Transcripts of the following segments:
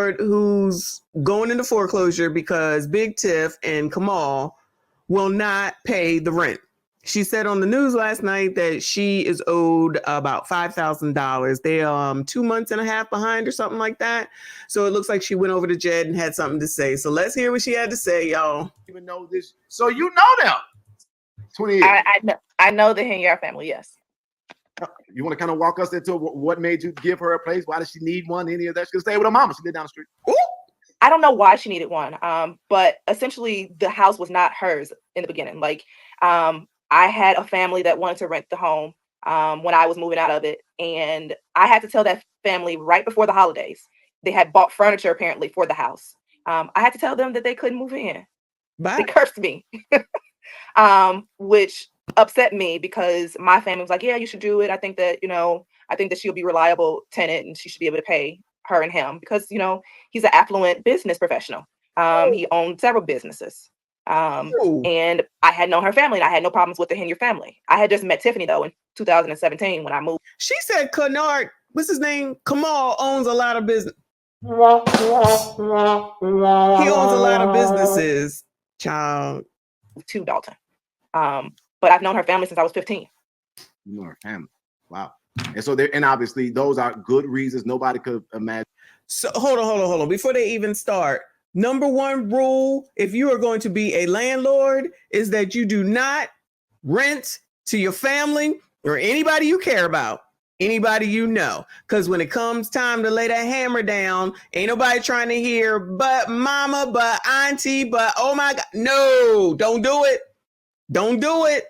landlord who's going into foreclosure because Big Tiff and Kamal will not pay the rent. She said on the news last night that she is owed about $5,000. They're 2 months and a half behind or something like that. So it looks like she went over to Jed and had something to say. So let's hear what she had to say, y'all. Even know this, so you know them. 20 years. I know the Henyar family. Yes. You want to kind of walk us into what made you give her a place? Why does she need one? Any of that? She could stay with her mama. She lived down the street. Ooh. I don't know why she needed one. But essentially the house was not hers in the beginning. Like, I had a family that wanted to rent the home when I was moving out of it. And I had to tell that family right before the holidays. They had bought furniture apparently for the house. I had to tell them that they couldn't move in. Bye. They cursed me, which upset me because my family was like, yeah, you should do it. I think that she'll be a reliable tenant and she should be able to pay her and him because, he's an affluent business professional. He owned several businesses. And I had known her family and I had no problems with the Henyar family. I had just met Tiffany though in 2017 when I moved. She said Kennard, what's his name? Kamal owns a lot of business. He owns a lot of businesses, child. To Dalton. But I've known her family since I was 15. You know her family. Wow. And obviously those are good reasons nobody could imagine. So hold on. Before they even start, number one rule, if you are going to be a landlord, is that you do not rent to your family or anybody you care about, anybody you know. Because when it comes time to lay that hammer down, ain't nobody trying to hear, but mama, but auntie, but oh my God. No, don't do it. Don't do it.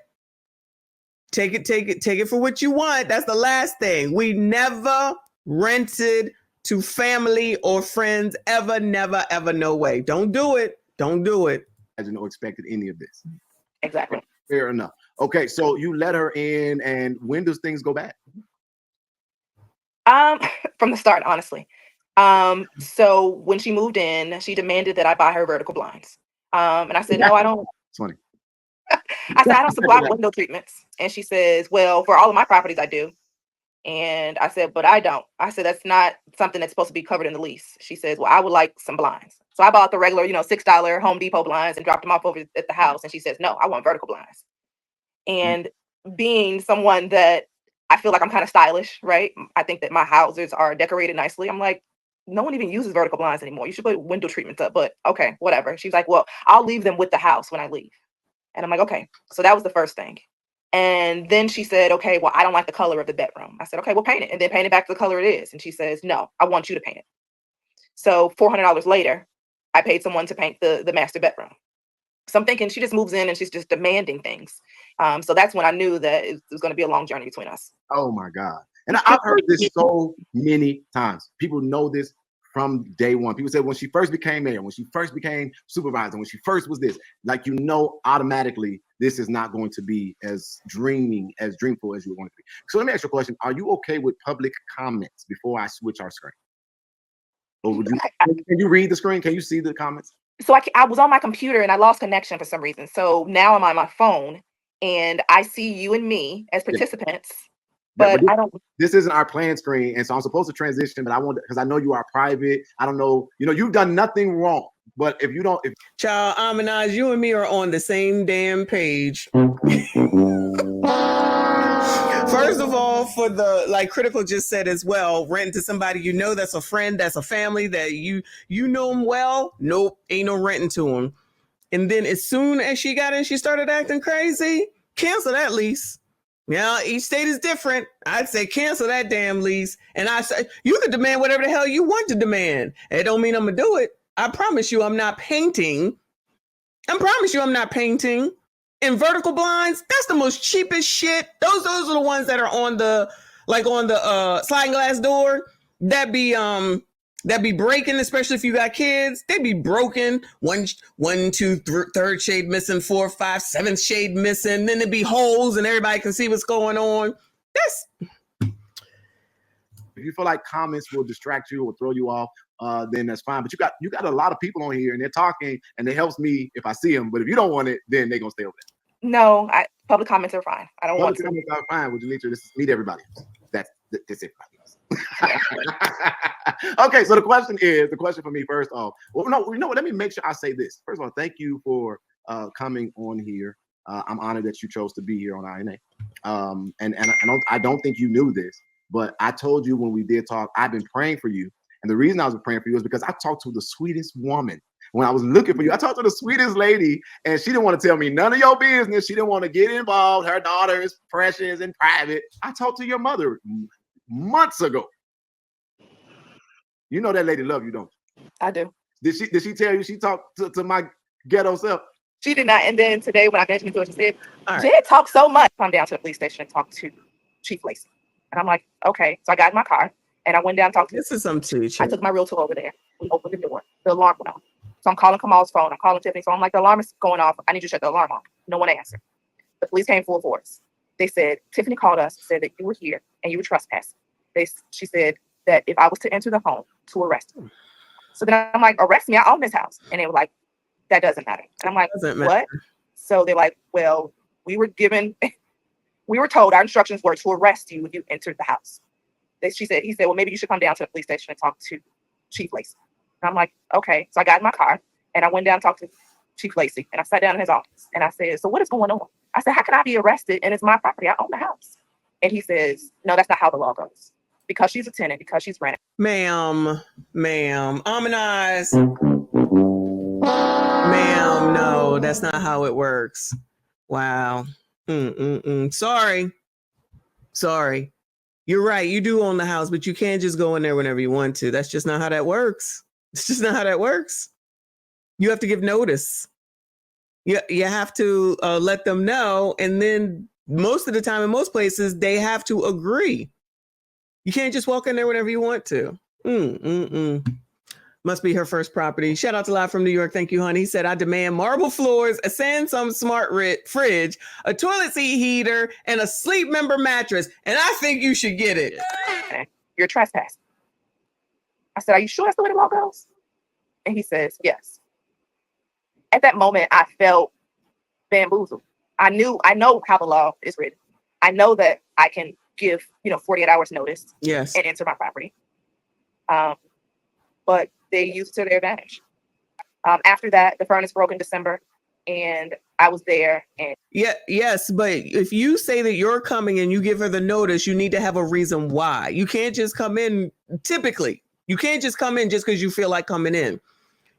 Take it for what you want. That's the last thing. We never rented to family or friends ever, never, ever, no way. Don't do it. Don't do it. I didn't expected any of this. Exactly. Fair enough. Okay, so you let her in, and when does things go bad? From the start, honestly. So when she moved in, she demanded that I buy her vertical blinds. And I said, no, I don't. It's funny. I said, I don't supply window treatments. And she says, well, for all of my properties, I do. And I said, but I don't. I said, that's not something that's supposed to be covered in the lease. She says, well, I would like some blinds. So I bought the regular, $6 Home Depot blinds and dropped them off over at the house. And she says, no, I want vertical blinds. And being someone that I feel like I'm kind of stylish, right? I think that my houses are decorated nicely. I'm like, no one even uses vertical blinds anymore. You should put window treatments up, but okay, whatever. She's like, well, I'll leave them with the house when I leave. And I'm like, okay. So that was the first thing. And then she said, okay, well, I don't like the color of the bedroom. I said, okay, well, paint it and then paint it back to the color it is. And she says, no, I want you to paint it. So $400 later, I paid someone to paint the master bedroom. So I'm thinking she just moves in and she's just demanding things. So that's when I knew that it was going to be a long journey between us. Oh my God. And I've heard this so many times. People know this from day one. People said when she first became mayor, when she first became supervisor, when she first was this, like, automatically this is not going to be as dreamful as you want it to be. So let me ask you a question. Are you okay with public comments before I switch our screen? Or can you read the screen? Can you see the comments? So I was on my computer and I lost connection for some reason. So now I'm on my phone and I see you and me as participants. Yeah. But I don't. This isn't our plan screen, and so I'm supposed to transition, but I want because I know you are private. I don't know. You've done nothing wrong. But if you don't, Child, Aminaj, you and me are on the same damn page. First of all, for the Critical just said as well, renting to somebody that's a friend, that's a family that you know them well. Nope, ain't no renting to them. And then as soon as she got in, she started acting crazy. Cancel that lease. Yeah, each state is different. I'd say cancel that damn lease. And I say you can demand whatever the hell you want to demand. It don't mean I'm gonna do it. I promise you I'm not painting. And vertical blinds, that's the most cheapest shit. Those are the ones that are on the sliding glass door that be breaking, especially if you got kids. They be broken. One, two, third shade missing, 4, 5, 7th shade missing. Then there be holes and everybody can see what's going on. If you feel like comments will distract you or throw you off, then that's fine. But you got a lot of people on here and they're talking and it helps me if I see them. But if you don't want it, then they're gonna stay over there. No, public comments are fine. I don't want to. Public comments are fine. Would you need to meet everybody? That's it. Okay, so the question for me first off. Well, no, you know what? Let me make sure I say this. First of all, thank you for coming on here. I'm honored that you chose to be here on INA. And I don't think you knew this, but I told you when we did talk, I've been praying for you. And the reason I was praying for you is because I talked to the sweetest woman when I was looking for you. I talked to the sweetest lady, and she didn't want to tell me none of your business. She didn't want to get involved. Her daughter is precious and private. I talked to your mother months ago. You know that lady love you, don't you? I do. Did she tell you she talked to my ghetto self? She did not. And then today when I mentioned to her, she said, All right. Jed talked so much. Come down to the police station and talk to Chief Lacey. And I'm like, okay. So I got in my car and I went down and talked to This is some teacher. I took my realtor over there. We opened the door. The alarm went off. So I'm calling Kamal's phone. I'm calling Tiffany. So I'm like, the alarm is going off. I need you to shut the alarm off. No one answered. The police came full force. They said, Tiffany called us, said that you were here and you were trespassing. She said that if I was to enter the home, to arrest me. So then I'm like, arrest me, I own this house. And they were like, that doesn't matter. And I'm like, what? So they're like, well, we were told our instructions were to arrest you when you entered the house. He said, well, maybe you should come down to the police station and talk to Chief Lacey. And I'm like, okay. So I got in my car and I went down and talked to Chief Lacey and I sat down in his office and I said, so what is going on? I said, how can I be arrested and it's my property? I own the house. And he says, no, that's not how the law goes. Because she's a tenant, because she's renting. Ma'am, Enyse. Ma'am, no, that's not how it works. Wow. Sorry. You're right. You do own the house, but you can't just go in there whenever you want to. That's just not how that works. It's just not how that works. You have to give notice. You have to let them know. And then most of the time in most places, they have to agree. You can't just walk in there whenever you want to. Must be her first property. Shout out to Live from New York. Thank you, honey. He said, I demand marble floors, a Samsung smart fridge, a toilet seat heater, and a sleep member mattress. And I think you should get it. You're trespassing. I said, are you sure that's the way the law goes? And he says, yes. At that moment, I felt bamboozled. I know how the law is written. I know that I can give 48 hours notice, yes, and enter my property, but they used it to their advantage. After that, the furnace broke in December and I was there. And yes, but if you say that you're coming and you give her the notice, you need to have a reason why. You can't just come in. Typically you can't just come in just because you feel like coming in.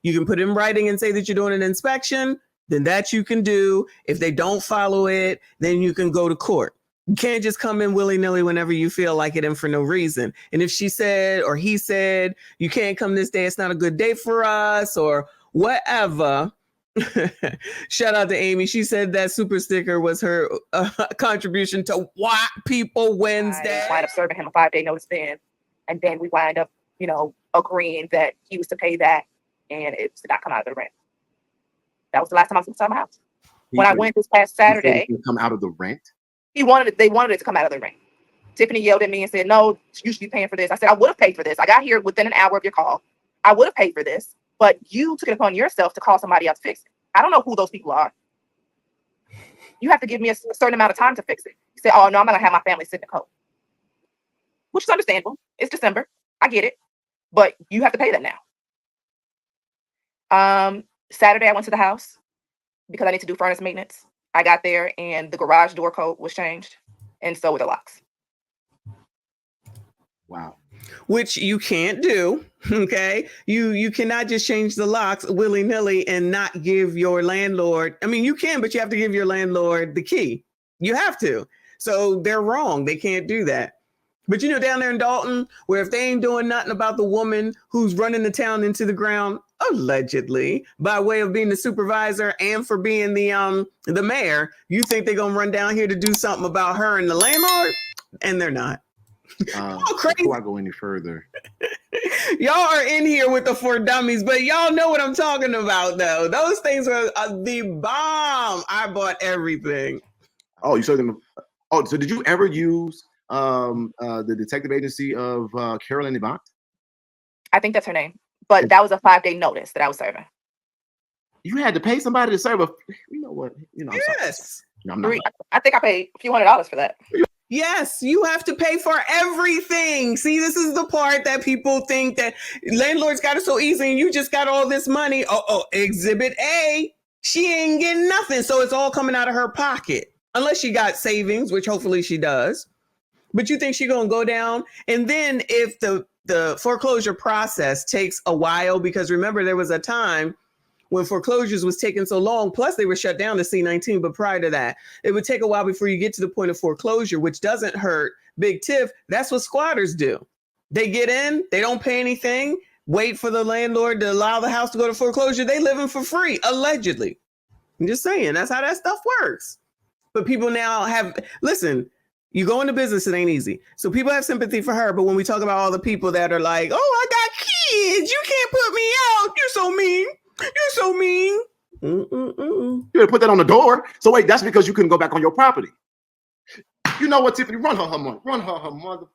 You can put in writing and say that you're doing an inspection, then that you can do. If they don't follow it, then you can go to court. You can't just come in willy-nilly whenever you feel like it and for no reason. And if she said or he said, you can't come this day, it's not a good day for us or whatever. Shout out to Amy. She said that super sticker was her contribution to White People Wednesday. I wind up serving him a 5-day notice then. And then we wind up, agreeing that he was to pay that and it did not come out of the rent. That was the last time I was inside my house. When I went this past Saturday. Come out of the rent? They wanted it to come out of the rent. Tiffany yelled at me and said, no, you should be paying for this. I said, I would have paid for this. I got here within an hour of your call. I would have paid for this, but you took it upon yourself to call somebody else to fix it. I don't know who those people are. You have to give me a certain amount of time to fix it. You say, oh, no, I'm going to have my family sit in the coat. Which is understandable. It's December. I get it. But you have to pay that now. Saturday, I went to the house because I need to do furnace maintenance. I got there and the garage door code was changed, and so were the locks. Wow. Which you can't do, okay? You cannot just change the locks willy-nilly and not give your landlord. I mean, you can, but you have to give your landlord the key. You have to. So they're wrong. They can't do that. But down there in Dalton, where if they ain't doing nothing about the woman who's running the town into the ground, allegedly, by way of being the supervisor and for being the mayor, you think they're gonna run down here to do something about her and the landlord? And they're not. Crazy. Before I go any further, y'all are in here with the four dummies, but y'all know what I'm talking about, though. Those things were the bomb. I bought everything. Oh, you showed them. Oh, so did you ever use the detective agency of Carolyn Avant? I think that's her name, but that was a 5-day notice that I was serving. You had to pay somebody to serve a. You know what? Yes. No, I'm not. I think I paid a few $100s for that. Yes, you have to pay for everything. See, this is the part that people think that landlords got it so easy and you just got all this money. Oh, Exhibit A, she ain't getting nothing. So it's all coming out of her pocket. Unless she got savings, which hopefully she does. But you think she's going to go down? And then if the foreclosure process takes a while, because remember, there was a time when foreclosures was taking so long, plus they were shut down to C-19, but prior to that, it would take a while before you get to the point of foreclosure, which doesn't hurt Big Tiff. That's what squatters do. They get in, they don't pay anything, wait for the landlord to allow the house to go to foreclosure. They live in for free, allegedly. I'm just saying, that's how that stuff works. But people now listen, you go into business, it ain't easy. So people have sympathy for her. But when we talk about all the people that are like, oh, I got kids, you can't put me out. You're so mean. You're so mean. You would put that on the door. So wait, that's because you couldn't go back on your property. You know what, Tiffany? Run her money. Run her mother.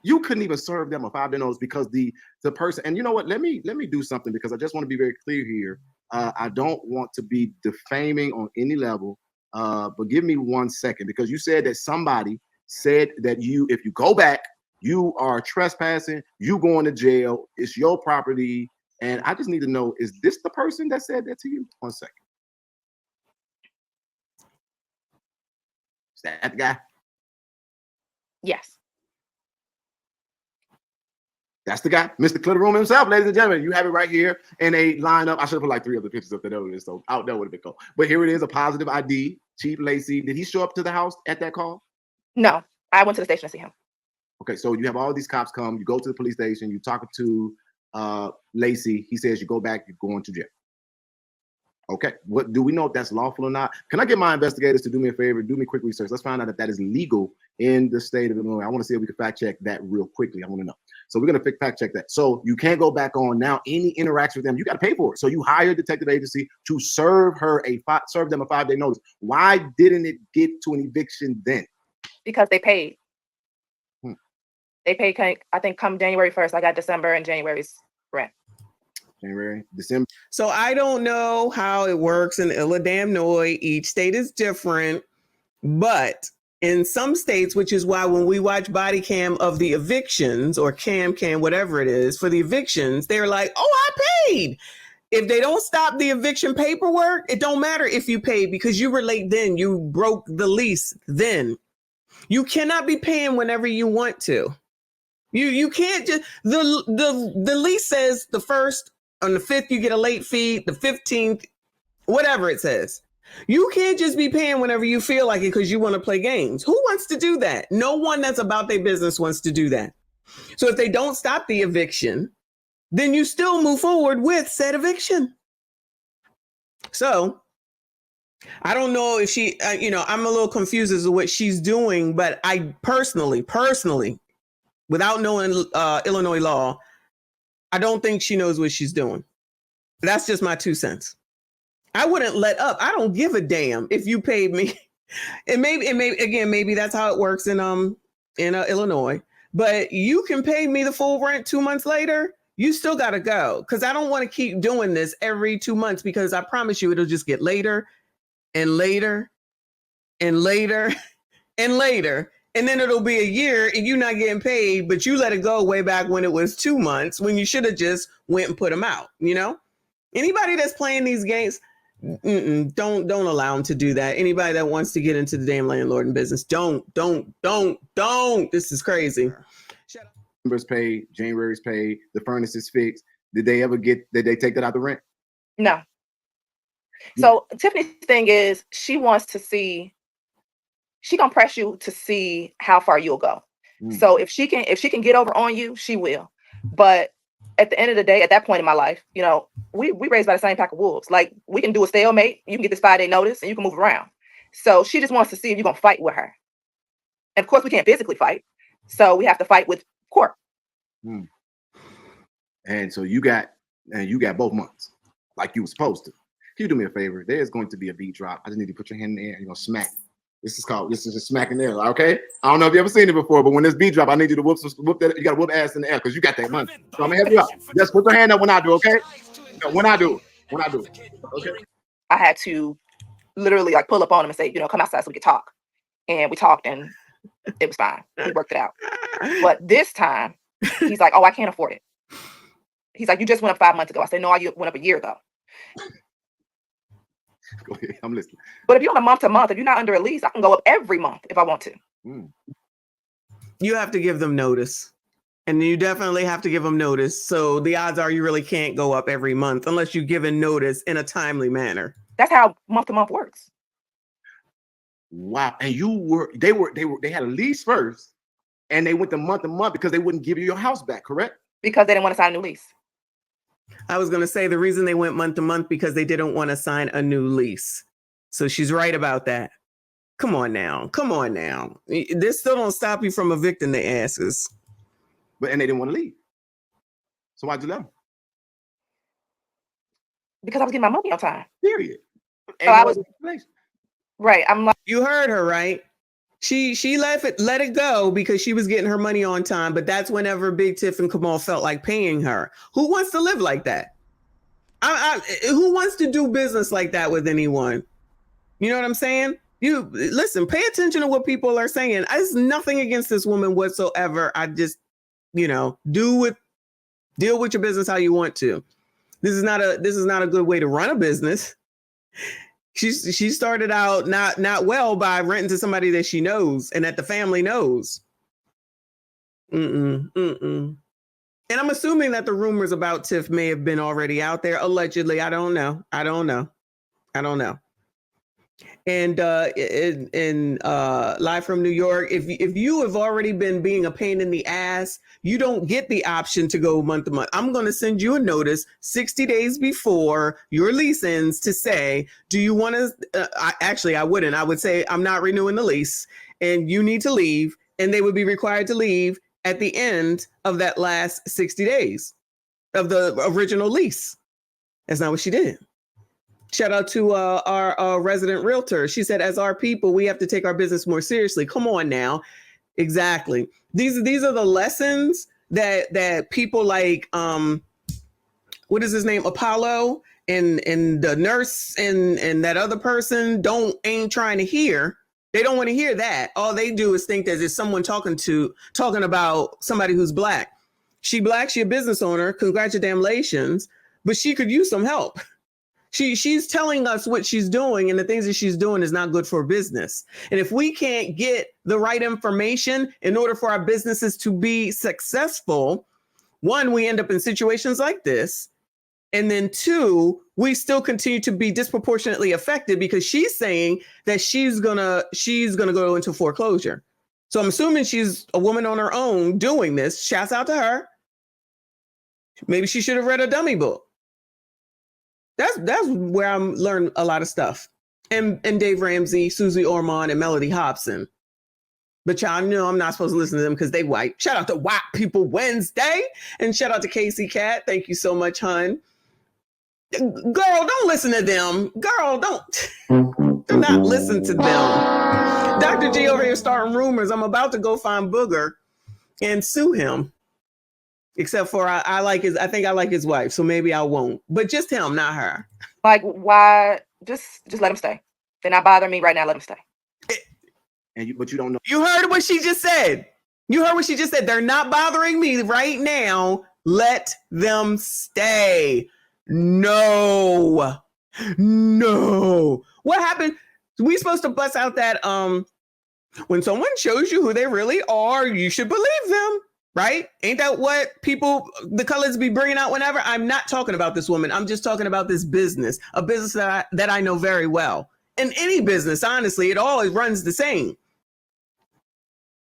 You couldn't even serve them a 5-day notice because the person. And you know what? Let me do something because I just want to be very clear here. I don't want to be defaming on any level. But give me 1 second because you said that somebody said that if you go back, you are trespassing. You going to jail. It's your property. And I just need to know, is this the person that said that to you? 1 second. Is that the guy? Yes. That's the guy, Mr. Clitter Room himself, ladies and gentlemen. You have it right here in a lineup. I should have put like 3 other pictures up there, so out there would have been cool. But here it is, a positive ID. Chief Lacey. Did he show up to the house at that call? No, I went to the station to see him. Okay, so you have all these cops come. You go to the police station. You talk to Lacey. He says you go back. You're going to jail. Okay, what do we know if that's lawful or not? Can I get my investigators to do me a favor? Do me quick research. Let's find out if that is legal in the state of Illinois. I want to see if we can fact check that real quickly. I want to know. So we're going to fact check that. So you can't go back on now. Any interaction with them, you got to pay for it. So you hire a detective agency to serve them a 5-day notice. Why didn't it get to an eviction then? Because they paid. They paid, I think, come January 1st. I got December and January's rent. January, December. So I don't know how it works in Illinois. Each state is different. But in some states, which is why when we watch body cam of the evictions or cam, whatever it is for the evictions, they're like, oh, I paid. If they don't stop the eviction paperwork, it don't matter if you paid because you were late then. You broke the lease then. You cannot be paying whenever you want to. You can't just, the lease says the 1st, on the 5th, you get a late fee, the 15th, whatever it says. You can't just be paying whenever you feel like it because you want to play games. Who wants to do that? No one that's about their business wants to do that. So if they don't stop the eviction, then you still move forward with said eviction. So I don't know if she, I'm a little confused as to what she's doing, but I personally, without knowing Illinois law, I don't think she knows what she's doing. That's just my 2 cents. I wouldn't let up. I don't give a damn if you paid me. Maybe that's how it works in Illinois. But you can pay me the full rent 2 months later. You still got to go because I don't want to keep doing this every 2 months because I promise you it'll just get later and later and later and later. And then it'll be a year and you're not getting paid, but you let it go way back when it was 2 months when you should have just went and put them out. Anybody that's playing these games, don't allow them to do that. Anybody that wants to get into the damn landlord business, don't. This is crazy. December's paid, January's paid, the furnace is fixed. Did they take that out the rent? No. So Tiffany's thing is she wants to see, she gonna press you to see how far you'll go. So if she can get over on you, she will. But at the end of the day, at that point in my life, we raised by the same pack of wolves. Like we can do a stalemate. You can get this 5-day notice and you can move around. So she just wants to see if you're gonna fight with her. And of course we can't physically fight. So we have to fight with court. And so you got both months like you were supposed to. Can you do me a favor? There's going to be a beat drop. I just need to put your hand in the air and you're gonna smack. This is just smacking there, okay? I don't know if you ever seen it before, but when this beat drop, I need you to whoop that. You gotta whoop ass in the air because you got that money. So I'm gonna help you out. Just put your hand up when I do, okay? No, when I do it. Okay. I had to literally like pull up on him and say, come outside so we could talk. And we talked and It was fine. We worked it out. But this time, he's like, oh, I can't afford it. He's like, you just went up 5 months ago. I said, no, you went up a year ago. Go ahead. I'm listening. But if you're on a month to month, if you're not under a lease, I can go up every month if I want to. You have to give them notice. And you definitely have to give them notice. So the odds are you really can't go up every month unless you're given notice in a timely manner. That's how month to month works. Wow. And they had a lease first and they went to month because they wouldn't give you your house back, correct? Because they didn't want to sign a new lease. I was going to say the reason they went month to month because they didn't want to sign a new lease. So she's right about that. Come on now. This still don't stop you from evicting their asses. And they didn't want to leave. So why'd you let them? Because I was getting my money on time. Period. So I was right. I'm like, you heard her, right? She let it go because she was getting her money on time, but that's whenever Big Tiff and Kamal felt like paying her. Who wants to live like that? Who wants to do business like that with anyone? You know what I'm saying? You listen, pay attention to what people are saying. There's nothing against this woman whatsoever. I just, deal with your business how you want to. This is not a good way to run a business. She started out not well by renting to somebody that she knows and that the family knows. And I'm assuming that the rumors about Tiff may have been already out there. Allegedly, I don't know. And in live from New York, if you have already been being a pain in the ass, you don't get the option to go month to month. I'm going to send you a notice 60 days before your lease ends to say, do you want to? I wouldn't. I would say I'm not renewing the lease and you need to leave. And they would be required to leave at the end of that last 60 days of the original lease. That's not what she did. Shout out to our resident realtor. She said, as our people, we have to take our business more seriously. Come on now. Exactly. These are the lessons that people like, what is his name? Apollo and the nurse and that other person ain't trying to hear. They don't want to hear that. All they do is think that there's someone talking about somebody who's Black. She Black, she a business owner. Congratulations. But she could use some help. She's telling us what she's doing, and the things that she's doing is not good for business. And if we can't get the right information in order for our businesses to be successful, one, we end up in situations like this. And then two, we still continue to be disproportionately affected because she's saying that she's gonna go into foreclosure. So I'm assuming she's a woman on her own doing this. Shouts out to her. Maybe she should have read a dummy book. That's where I'm learning a lot of stuff. And Dave Ramsey, Susie Ormond, and Melody Hobson. But y'all know I'm not supposed to listen to them because they white. Shout out to White People Wednesday. And shout out to Casey Cat. Thank you so much, hun. Girl, don't listen to them. Girl, do not listen to them. Dr. G over here starting rumors. I'm about to go find Booger and sue him. Except for I think I like his wife, so maybe I won't. But just him, not her. Like, why? Just let him stay. They're not bothering me right now. Let him stay. But you don't know. You heard what she just said. They're not bothering me right now. Let them stay. No. What happened? We supposed to bust out that when someone shows you who they really are, you should believe them. Right? Ain't that what the colors be bringing out whenever? I'm not talking about this woman. I'm just talking about this business, a business that I know very well. In any business, honestly, it always runs the same.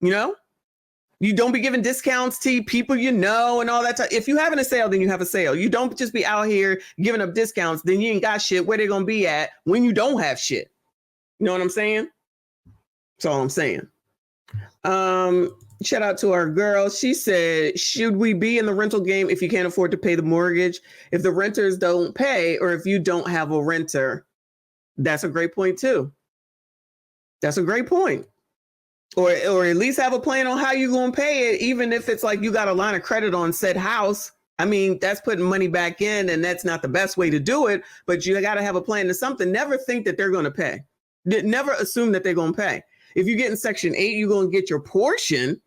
You don't be giving discounts to people and all that. If you having a sale, then you have a sale. You don't just be out here giving up discounts. Then you ain't got shit. Where they gonna be at when you don't have shit? You know what I'm saying? That's all I'm saying. Shout out to our girl. She said, should we be in the rental game if you can't afford to pay the mortgage? If the renters don't pay, or if you don't have a renter? That's a great point too. That's a great point. Or at least have a plan on how you're going to pay it, even if it's like you got a line of credit on said house. I mean, that's putting money back in, and that's not the best way to do it, but you got to have a plan to something. Never think that they're going to pay. Never assume that they're going to pay. If you get in Section 8, you're going to get your portion.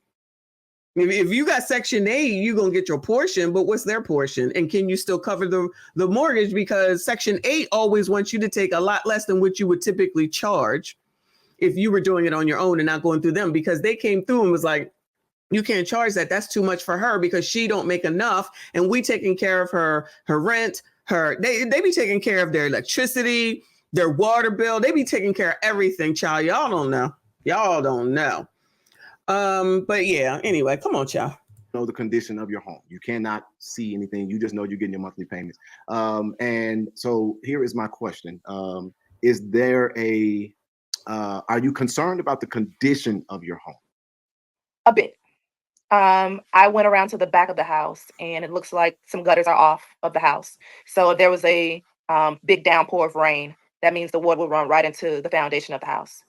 If you got Section 8, you're going to get your portion, but what's their portion? And can you still cover the mortgage? Because Section 8 always wants you to take a lot less than what you would typically charge if you were doing it on your own and not going through them, because they came through and was like, you can't charge that. That's too much for her because she don't make enough. And we taking care of her rent, they be taking care of their electricity, their water bill. They be taking care of everything, child. Y'all don't know. Y'all don't know. But yeah, anyway, come on, child. Know the condition of your home. You cannot see anything. You just know you're getting your monthly payments. And so here is my question. Is there are you concerned about the condition of your home? A bit. I went around to the back of the house and it looks like some gutters are off of the house. So if there was a big downpour of rain, that means the water will run right into the foundation of the house.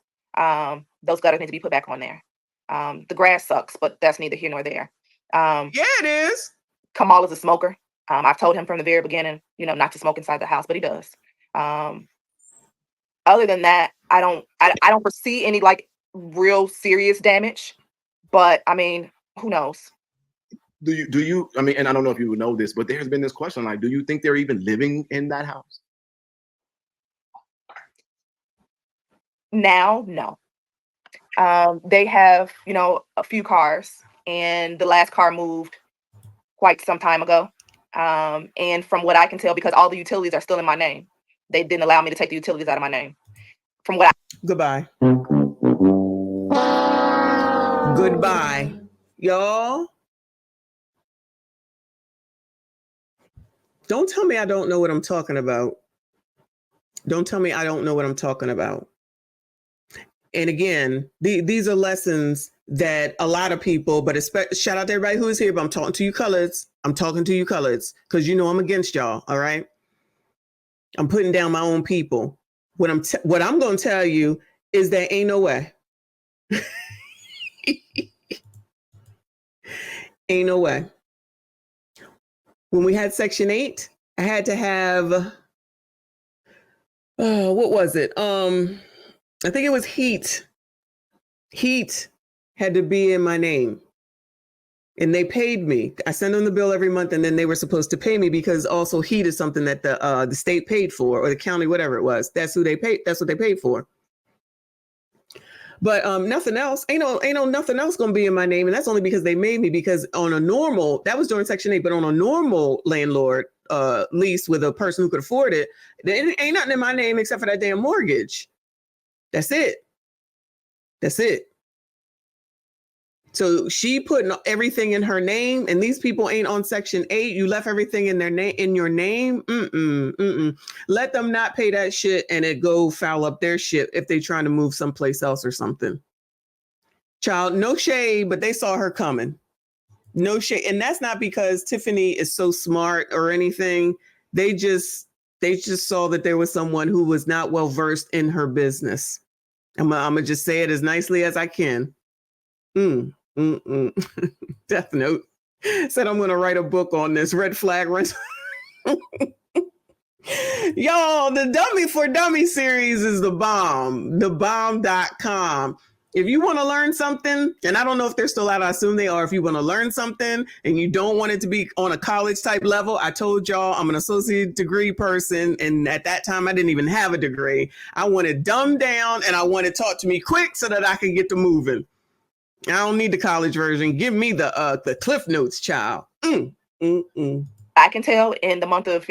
Those gutters need to be put back on there. The grass sucks, but that's neither here nor there. Yeah, it is. Kamal is a smoker. I've told him from the very beginning, not to smoke inside the house, but he does. Other than that, I don't foresee any like real serious damage, but I mean, who knows? Do you, I mean, and I don't know if you would know this, but there's been this question, like, do you think they're even living in that house? Now, no. They have, a few cars, and the last car moved quite some time ago. And from what I can tell, because all the utilities are still in my name, they didn't allow me to take the utilities out of my name. From what Goodbye. Goodbye. Y'all. Don't tell me I don't know what I'm talking about. Don't tell me I don't know what I'm talking about. And again, these are lessons that a lot of people, but shout out to everybody who is here, but I'm talking to you coloreds. I'm talking to you coloreds because I'm against y'all. All right. I'm putting down my own people. What I'm going to tell you is that ain't no way. Ain't no way. When we had Section 8, I had to have, what was it? I think it was heat. Heat had to be in my name. And they paid me. I send them the bill every month, and then they were supposed to pay me because also heat is something that the state paid for, or the county, whatever it was. That's who they paid. That's what they paid for. But nothing else. Ain't no nothing else gonna be in my name, and that's only because they made me. Because on a normal, that was during Section 8, but on a normal landlord lease with a person who could afford it, there ain't nothing in my name except for that damn mortgage. That's it. That's it. So she put everything in her name, and these people ain't on Section 8. You left everything in their name, in your name. Let them not pay that shit, and it go foul up their shit if they trying to move someplace else or something. Child, no shade, but they saw her coming. No shade, and that's not because Tiffany is so smart or anything. They just saw that there was someone who was not well versed in her business. I'm gonna just say it as nicely as I can. Death Note said I'm gonna write a book on this. Red flag rental. Y'all, the Dummy for Dummy series is the bomb. Thebomb.com. If you want to learn something, and I don't know if they're still out, I assume they are. If you want to learn something and you don't want it to be on a college type level, I told y'all I'm an associate degree person. And at that time, I didn't even have a degree. I want it dumbed down and I want it taught to me quick so that I can get to moving. I don't need the college version. Give me the Cliff Notes, child. I can tell in the month of,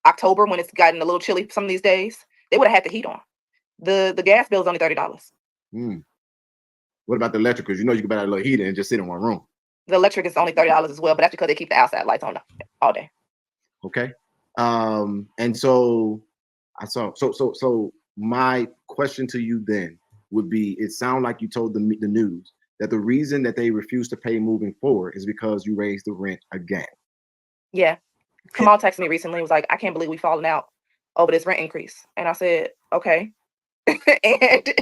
October, when it's gotten a little chilly some of these days, they would have had the heat on. The gas bill is only $30. What about the electric? Because you can buy that little heater and just sit in one room. The electric is only $30 as well, but that's because they keep the outside lights on all day. Okay. And so so my question to you then would be, it sounds like you told the news that the reason that they refuse to pay moving forward is because you raised the rent again. Yeah. Kamal texted me recently. He was like, I can't believe we've fallen out over this rent increase. And I said, okay. And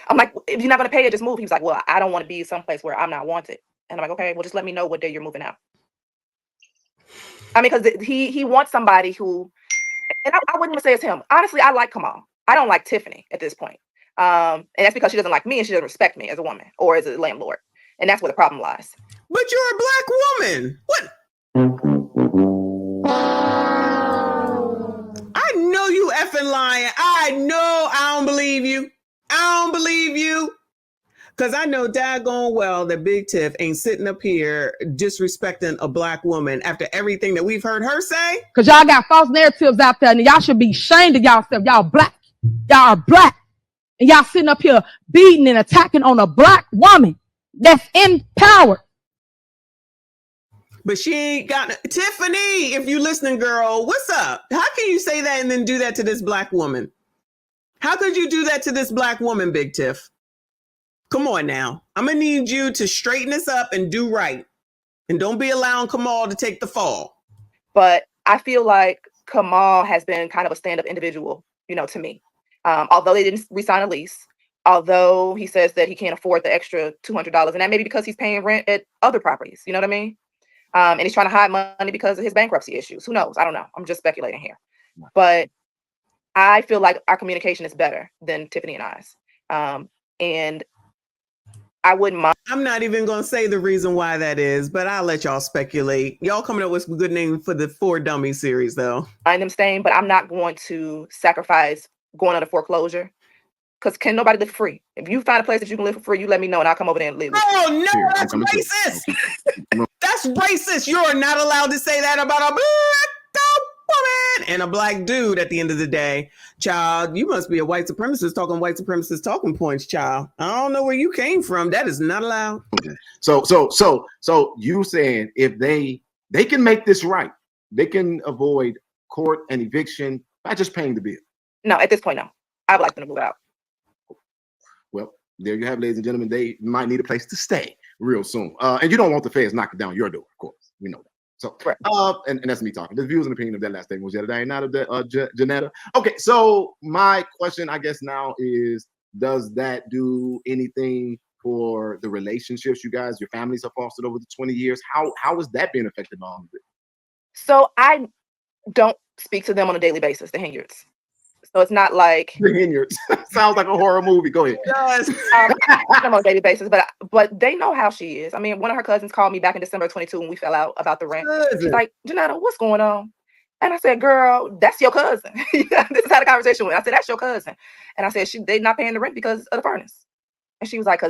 I'm like, if you're not going to pay it, just move. He was like, well, I don't want to be someplace where I'm not wanted. And I'm like, okay, well, just let me know what day you're moving out. I mean, because he wants somebody who, and I wouldn't even say it's him. Honestly, I like Kamal. I don't like Tiffany at this point. And that's because she doesn't like me and she doesn't respect me as a woman or as a landlord. And that's where the problem lies. But you're a black woman. What? I know you effing lying. I know I don't believe you. I don't believe you. Because I know daggone well that Big Tiff ain't sitting up here disrespecting a black woman after everything that we've heard her say. Because y'all got false narratives out there and y'all should be ashamed of y'allself. Y'all black. Y'all are black. And y'all sitting up here beating and attacking on a black woman that's in power. But she ain't got Tiffany, if you listening, girl, what's up? How can you say that and then do that to this black woman? How could you do that to this black woman, Big Tiff? Come on now. I'm going to need you to straighten this up and do right. And don't be allowing Kamal to take the fall. But I feel like Kamal has been kind of a stand-up individual, to me. Although they didn't re-sign a lease, although he says that he can't afford the extra $200, and that may be because he's paying rent at other properties. You know what I mean? And he's trying to hide money because of his bankruptcy issues. Who knows? I don't know. I'm just speculating here. But I feel like our communication is better than Tiffany and I's. And I wouldn't mind. I'm not even going to say the reason why that is, but I'll let y'all speculate. Y'all coming up with some good names for the 4 Dummy series, though. Mind them staying, but I'm not going to sacrifice going under foreclosure. Because can nobody live for free? If you find a place that you can live for free, you let me know and I'll come over there and live. Oh, no, that's racist. That's racist. You're not allowed to say that about a black woman and a black dude at the end of the day. Child, you must be a white supremacist talking white supremacist talking points, child. I don't know where you came from. That is not allowed. Okay. So you saying if they can make this right, they can avoid court and eviction by just paying the bill? No, at this point, no. I would like them to move out. Well, there you have, ladies and gentlemen. They might need a place to stay real soon. And you don't want the feds knocking down your door, of course. We know that. So, and that's me talking. The views and opinion of that last statement was yesterday, not of the Janetta. Okay, so my question, I guess, now is, does that do anything for the relationships you guys, your families have fostered over the 20 years? How has that been affected by all of it? So I don't speak to them on a daily basis, the Henyards. So it's not like the Henyards. Sounds like a horror movie. Go ahead. Yes. On a daily basis, but they know how she is. I mean, one of her cousins called me back in December 22 when we fell out about the rent. She's like, Janetta, what's going on? And I said, girl, that's your cousin. This is how the conversation went. I said, that's your cousin. And I said, they're not paying the rent because of the furnace. And she was like,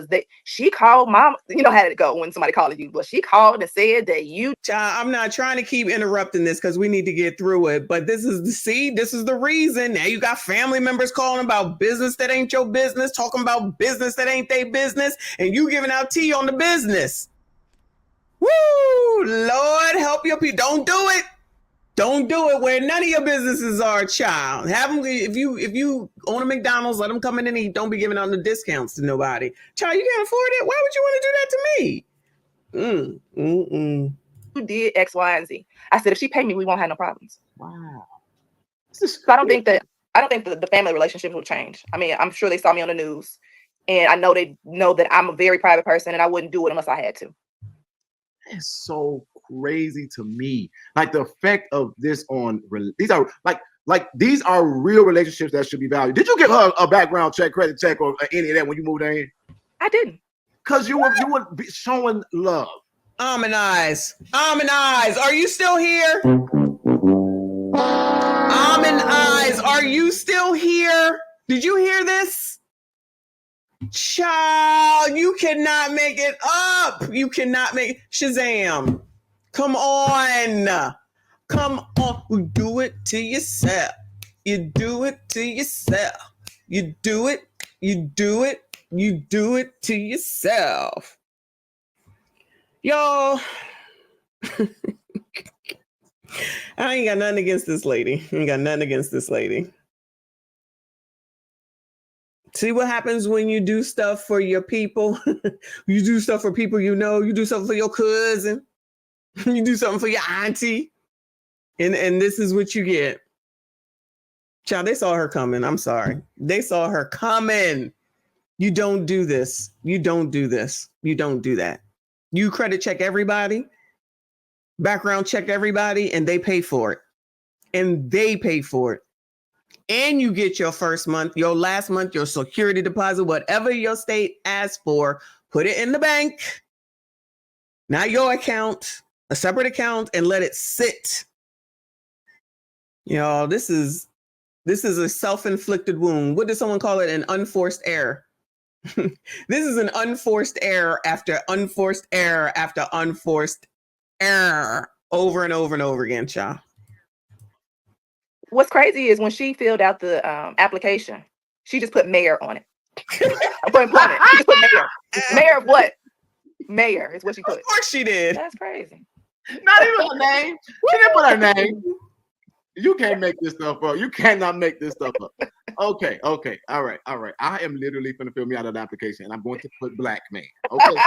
she called mom, how did it go when somebody called you? But she called and said that you. Child, I'm not trying to keep interrupting this because we need to get through it. But this is the reason. Now you got family members calling about business that ain't your business, talking about business that ain't their business, and you giving out tea on the business. Woo! Lord, help your people. Don't do it. Don't do it where none of your businesses are, child. Have them, if you own a McDonald's, let them come in and eat. Don't be giving out the discounts to nobody. Child, you can't afford it. Why would you want to do that to me? You did X, Y, and Z. I said, if she pay me, we won't have no problems. Wow. So I don't think the family relationships will change. I mean, I'm sure they saw me on the news, and I know they know that I'm a very private person, and I wouldn't do it unless I had to. It's so crazy to me. Like the effect of this on these are these are real relationships that should be valued. Did you give her a background check, credit check, or any of that when you moved in? I didn't. Because you were showing love. Eyes. Are you still here? Eyes, are you still here? Did you hear this? Child, you cannot make it up. You cannot make Shazam. Come on. You do it to yourself. You do it to yourself. You do it to yourself. Y'all. I ain't got nothing against this lady. See what happens when you do stuff for your people? You do stuff for people you know. You do something for your cousin. You do something for your auntie. And this is what you get. Child, they saw her coming. I'm sorry. They saw her coming. You don't do this. You don't do that. You credit check everybody, background check everybody, and they pay for it. and you get your first month, your last month, your security deposit, whatever your state asks for, put it in the bank, not your account, a separate account, and let it sit. This is a self-inflicted wound. What does someone call it? An unforced error. This is an unforced error after unforced error after unforced error, over and over and over again, child. What's crazy is when she filled out the application, she just put mayor on it. For employment. She just put mayor. Mayor of what? Mayor is what she put. Of course she did. That's crazy. Not even her name. She didn't put her name. You can't make this stuff up. You cannot make this stuff up. Okay. All right. I am literally going to fill me out of the application, and I'm going to put black man. Okay.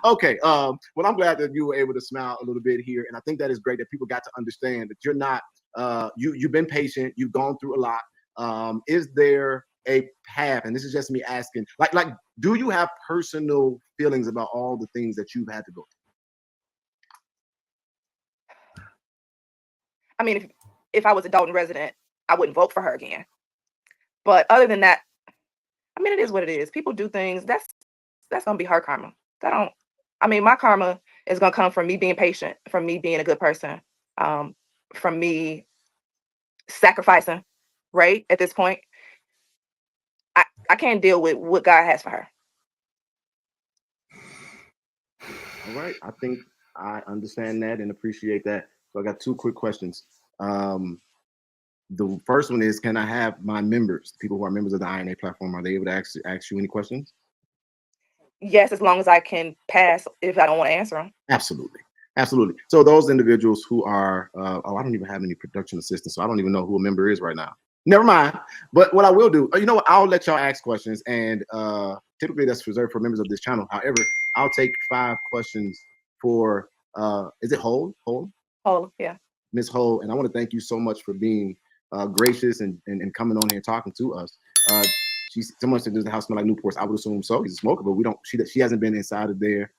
Okay. Well, I'm glad that you were able to smile a little bit here, and I think that is great that people got to understand that you're not. You've been patient. You've gone through a lot. Is there a path? And this is just me asking. Like, do you have personal feelings about all the things that you've had to go through? I mean, if I was a Dalton resident, I wouldn't vote for her again. But other than that, I mean, it is what it is. People do things. That's gonna be her karma. My karma is gonna come from me being patient, from me being a good person, from me sacrificing. Right at this point, I can't deal with what God has for her. All right, I think I understand that and appreciate that. So I got two quick questions. The first one is, can I have my members, people who are members of the INA platform, are they able to ask you any questions? Yes, as long as I can pass if I don't want to answer them. Absolutely. So those individuals who are, I don't even have any production assistants, so I don't even know who a member is right now. Never mind. But what I will do, you know what, I'll let y'all ask questions, and typically that's reserved for members of this channel. However, I'll take 5 questions for, is it Hole? Oh, yeah. Ms. Hole, and I want to thank you so much for being gracious and coming on here and talking to us. Someone said, does the house smell like Newports? I would assume so. He's a smoker, but we don't. She hasn't been inside of there.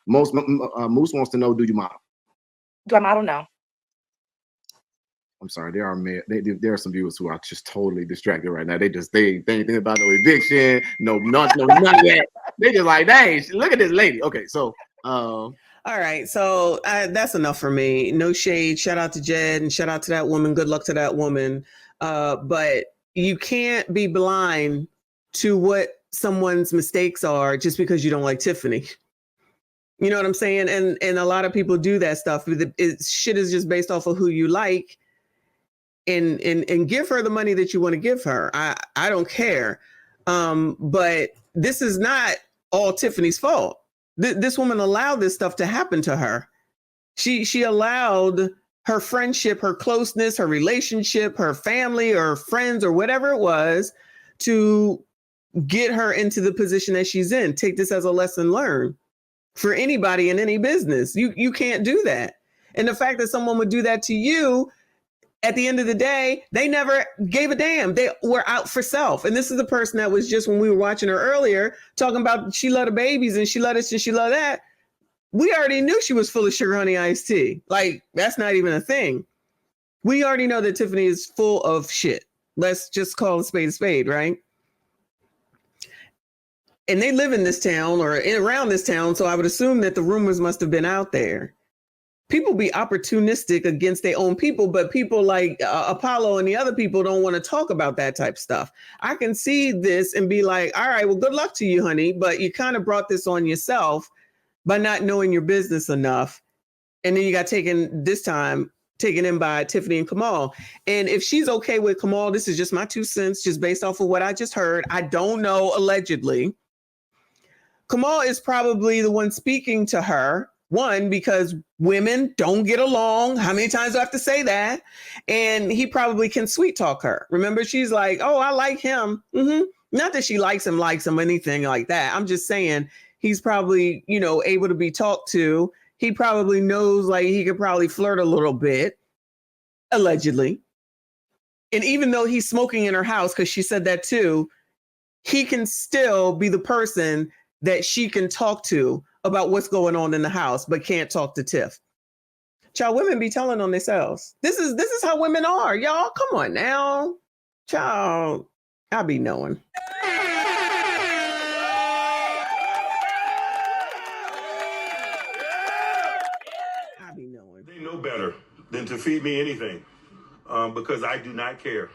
Moose wants to know, do you model? Do I model? No. I'm sorry. There are some viewers who are just totally distracted right now. They ain't thinking about no eviction, none of that. They just like, dang, look at this lady. Okay, so. All right, so that's enough for me. No shade. Shout out to Jed and shout out to that woman. Good luck to that woman. But you can't be blind to what someone's mistakes are just because you don't like Tiffany. You know what I'm saying? And a lot of people do that stuff. Shit is just based off of who you like, and give her the money that you want to give her. I don't care. But this is not all Tiffany's fault. This woman allowed this stuff to happen to her. She allowed her friendship, her closeness, her relationship, her family or friends or whatever it was to get her into the position that she's in. Take this as a lesson learned for anybody in any business. You can't do that. And the fact that someone would do that to you, at the end of the day, they never gave a damn. They were out for self. And this is the person that was just, when we were watching her earlier, talking about she loved the babies and she loved this and she loved that. We already knew she was full of sugar honey iced tea. Like, that's not even a thing. We already know that Tiffany is full of shit. Let's just call a spade, right? And they live in this town or around this town, so I would assume that the rumors must have been out there. People be opportunistic against their own people, but people like Apollo and the other people don't want to talk about that type of stuff. I can see this and be like, all right, well, good luck to you, honey, but you kind of brought this on yourself by not knowing your business enough. And then you got taken in by Tiffany and Kamal. And if she's okay with Kamal, this is just my 2 cents, just based off of what I just heard. I don't know, allegedly. Kamal is probably the one speaking to her. One, because women don't get along. How many times do I have to say that? And he probably can sweet talk her. Remember, she's like, oh, I like him. Not that she likes him, anything like that. I'm just saying he's probably, able to be talked to. He probably knows, like, he could probably flirt a little bit, allegedly. And even though he's smoking in her house, because she said that too, he can still be the person that she can talk to about what's going on in the house, but can't talk to Tiff. Child, women be telling on themselves. This is how women are, y'all. Come on now. Child, I be knowing. They know better than to feed me anything because I do not care.